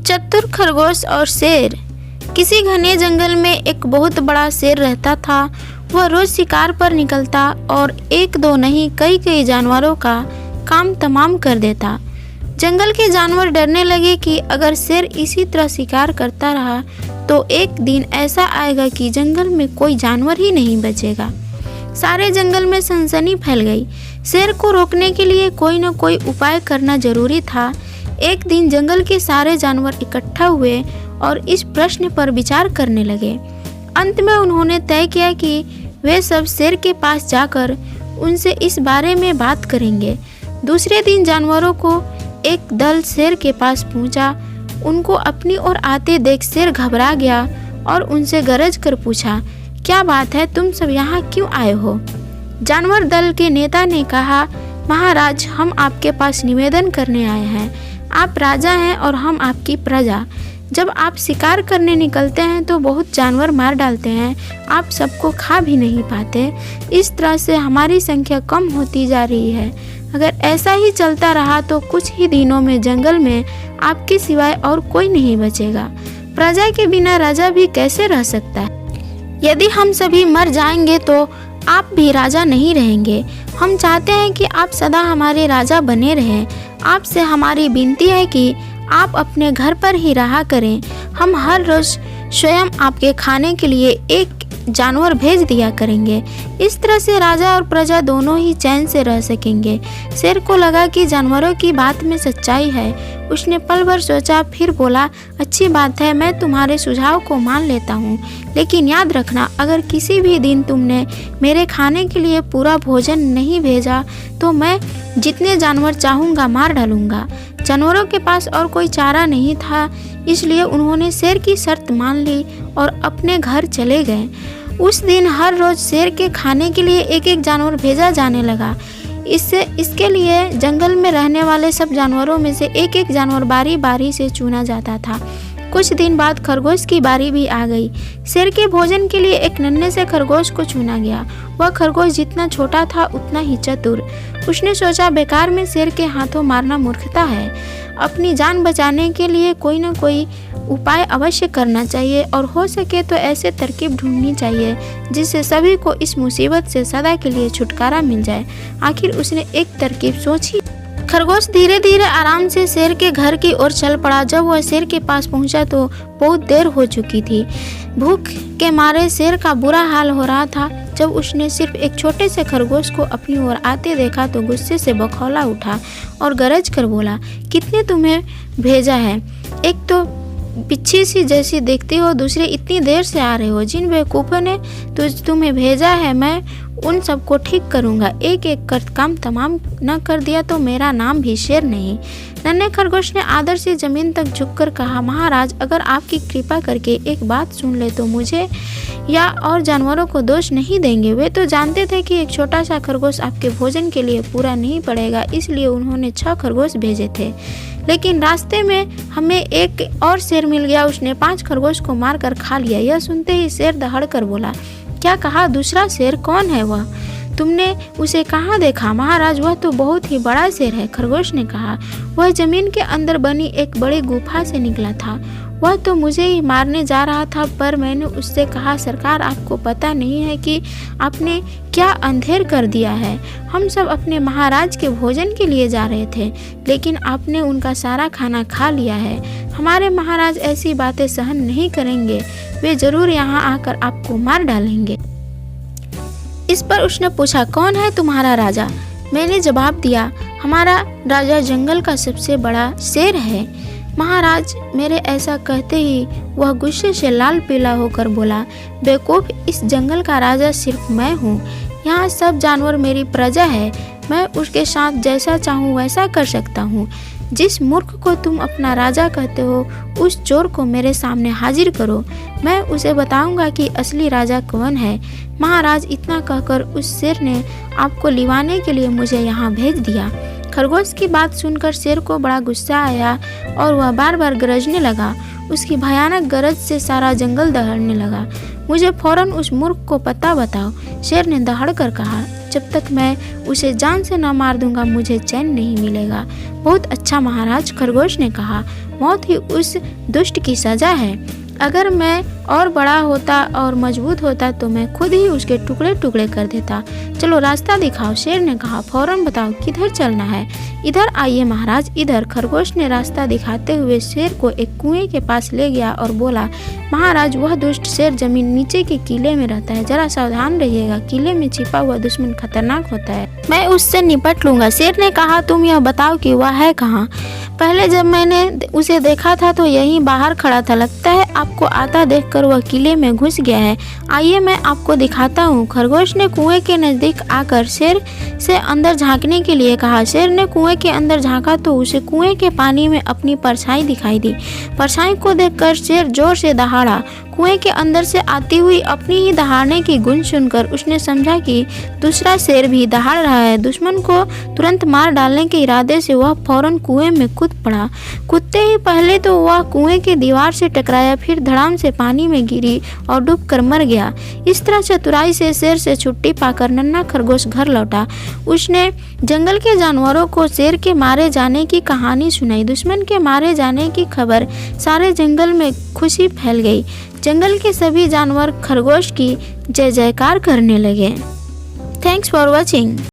चतुर खरगोश और शेर। किसी घने जंगल में एक बहुत बड़ा शेर रहता था। वह रोज शिकार पर निकलता और एक दो नहीं कई जानवरों का काम तमाम कर देता। जंगल के जानवर डरने लगे कि अगर शेर इसी तरह शिकार करता रहा तो एक दिन ऐसा आएगा कि जंगल में कोई जानवर ही नहीं बचेगा। सारे जंगल में सनसनी फैल गई। शेर को रोकने के लिए कोई न कोई उपाय करना जरूरी था। एक दिन जंगल के सारे जानवर इकट्ठा हुए और इस प्रश्न पर विचार करने लगे। अंत में उन्होंने तय किया कि वे सब शेर के पास जाकर उनसे इस बारे में बात करेंगे। दूसरे दिन जानवरों को एक दल शेर के पास पहुंचा। उनको अपनी ओर आते देख शेर घबरा गया और उनसे गरज कर पूछा, क्या बात है, तुम सब यहाँ क्यों आए हो? जानवर दल के नेता ने कहा, महाराज, हम आपके पास निवेदन करने आए हैं। आप राजा हैं और हम आपकी प्रजा। जब आप शिकार करने निकलते हैं तो बहुत जानवर मार डालते हैं, आप सबको खा भी नहीं पाते। इस तरह से हमारी संख्या कम होती जा रही है। अगर ऐसा ही चलता रहा तो कुछ ही दिनों में जंगल में आपके सिवाय और कोई नहीं बचेगा। प्रजा के बिना राजा भी कैसे रह सकता है? यदि हम सभी मर जाएंगे तो आप भी राजा नहीं रहेंगे। हम चाहते हैं कि आप सदा हमारे राजा बने रहें। आपसे हमारी विनती है कि आप अपने घर पर ही रहा करें। हम हर रोज स्वयं आपके खाने के लिए एक जानवर भेज दिया करेंगे। इस तरह से राजा और प्रजा दोनों ही चैन से रह सकेंगे। शेर को लगा कि जानवरों की बात में सच्चाई है। उसने पल भर सोचा, फिर बोला, अच्छी बात है, मैं तुम्हारे सुझाव को मान लेता हूँ, लेकिन याद रखना, अगर किसी भी दिन तुमने मेरे खाने के लिए पूरा भोजन नहीं भेजा तो मैं जितने जानवर चाहूँगा मार डालूँगा। जानवरों के पास और कोई चारा नहीं था, इसलिए उन्होंने शेर की शर्त मान ली और अपने घर चले गए। उस दिन हर रोज शेर के खाने के लिए एक एक जानवर भेजा जाने लगा। इसके लिए जंगल में रहने वाले सब जानवरों में से एक एक जानवर बारी बारी से चुना जाता था। कुछ दिन बाद खरगोश की बारी भी आ गई। शेर के भोजन के लिए एक नन्हे से खरगोश को चुना गया। वह खरगोश जितना छोटा था उतना ही चतुर। उसने सोचा, बेकार में शेर के हाथों मारना मूर्खता है। अपनी जान बचाने के लिए कोई न कोई उपाय अवश्य करना चाहिए और हो सके तो ऐसे तरकीब ढूंढनी चाहिए जिससे सभी को इस मुसीबत से सदा के लिए छुटकारा मिल जाए। आखिर उसने एक तरकीब सोची। खरगोश धीरे धीरे आराम से शेर के घर की ओर चल पड़ा। जब वह शेर के पास पहुंचा तो बहुत देर हो चुकी थी। भूख के मारे शेर का बुरा हाल हो रहा था। जब उसने सिर्फ एक छोटे से खरगोश को अपनी ओर आते देखा तो गुस्से से बखौला उठा और गरज कर बोला, कितने तुम्हें भेजा है? एक तो पिच्छी सी जैसी दिखती हो, दूसरे इतनी देर से आ रहे हो। जिन बेवकूफ़ों ने तुम्हें भेजा है मैं उन सबको ठीक करूँगा। एक एक कर काम तमाम न कर दिया तो मेरा नाम भी शेर नहीं। नन्हे खरगोश ने आदर से जमीन तक झुककर कहा, महाराज, अगर आपकी कृपा करके एक बात सुन ले तो मुझे या और जानवरों को दोष नहीं देंगे। वे तो जानते थे कि एक छोटा सा खरगोश आपके भोजन के लिए पूरा नहीं पड़ेगा, इसलिए उन्होंने 6 खरगोश भेजे थे। लेकिन रास्ते में हमें एक और शेर मिल गया। उसने 5 खरगोश को मार कर खा लिया। यह सुनते ही शेर दहाड़ कर बोला, क्या कहा? दूसरा शेर कौन है वह? तुमने उसे कहाँ देखा? महाराज, वह तो बहुत ही बड़ा शेर है। खरगोश ने कहा, वह जमीन के अंदर बनी एक बड़ी गुफा से निकला था। वह तो मुझे ही मारने जा रहा था, पर मैंने उससे कहा, सरकार, आपको पता नहीं है कि आपने क्या अंधेर कर दिया है। हम सब अपने महाराज के भोजन के लिए जा रहे थे, लेकिन आपने उनका सारा खाना खा लिया है। हमारे महाराज ऐसी बातें सहन नहीं करेंगे। वे जरूर यहाँ आकर आपको मार डालेंगे। इस पर उसने पूछा, कौन है तुम्हारा राजा? मैंने जवाब दिया, हमारा राजा जंगल का सबसे बड़ा शेर है। महाराज, मेरे ऐसा कहते ही वह गुस्से से लाल पीला होकर बोला, बेवकूफ, इस जंगल का राजा सिर्फ मैं हूँ। यहाँ सब जानवर मेरी प्रजा है। मैं उसके साथ जैसा चाहूँ वैसा कर सकता हूँ। जिस मूर्ख को तुम अपना राजा कहते हो उस चोर को मेरे सामने हाजिर करो। मैं उसे बताऊंगा कि असली राजा कौन है। महाराज, इतना कहकर उस शेर ने आपको लिवाने के लिए मुझे यहाँ भेज दिया। खरगोश की बात सुनकर शेर को बड़ा गुस्सा आया और वह बार बार गरजने लगा। उसकी भयानक गरज से सारा जंगल दहाड़ने लगा। मुझे फौरन उस मूर्ख को पता बताओ। शेर ने दहाड़ कर कहा। जब तक मैं उसे जान से न मार दूंगा मुझे चैन नहीं मिलेगा। बहुत अच्छा महाराज, खरगोश ने कहा, मौत ही उस दुष्ट की सजा है। अगर मैं और बड़ा होता और मजबूत होता तो मैं खुद ही उसके टुकड़े टुकड़े कर देता। चलो रास्ता दिखाओ, शेर ने कहा। फौरन बताओ किधर चलना है। इधर आइए महाराज, इधर। खरगोश ने रास्ता दिखाते हुए शेर को एक कुएं के पास ले गया और बोला, महाराज वह दुष्ट शेर जमीन नीचे के किले में रहता है, जरा सावधान रहिएगा, किले में छिपा हुआ दुश्मन खतरनाक होता है, मैं उससे निपट लूंगा। शेर ने कहा, तुम यह बताओ कि वह है कहाँ। पहले जब मैंने उसे देखा था तो यहीं बाहर खड़ा था, लगता है आपको आता देखकर वह किले में घुस गया है। आइए मैं आपको दिखाता हूँ। खरगोश ने कुएं के नजदीक आकर शेर से अंदर झांकने के लिए कहा। शेर ने कुएं के अंदर झांका तो उसे कुएं के पानी में अपनी परछाई दिखाई दी। परछाई को देखकर शेर जोर से दहाड़ा। कुएं के अंदर से आती हुई अपनी ही दहाड़ने की गूंज सुनकर उसने समझा कि दूसरा शेर भी दहाड़ रहा है। दुश्मन को तुरंत मार डालने के इरादे से वह फौरन कुएं में कूद पड़ा। कूदते ही पहले तो वह कुएं की दीवार से टकराया, फिर धड़ाम से पानी में गिरी और डूबकर मर गया। इस तरह चतुराई से शेर से छुट्टी पाकर नन्हा खरगोश घर लौटा। उसने जंगल के जानवरों को शेर के मारे जाने की कहानी सुनाई। दुश्मन के मारे जाने की खबर सारे जंगल में खुशी फैल गई। जंगल के सभी जानवर खरगोश की जय जयकार करने लगे। Thanks for watching.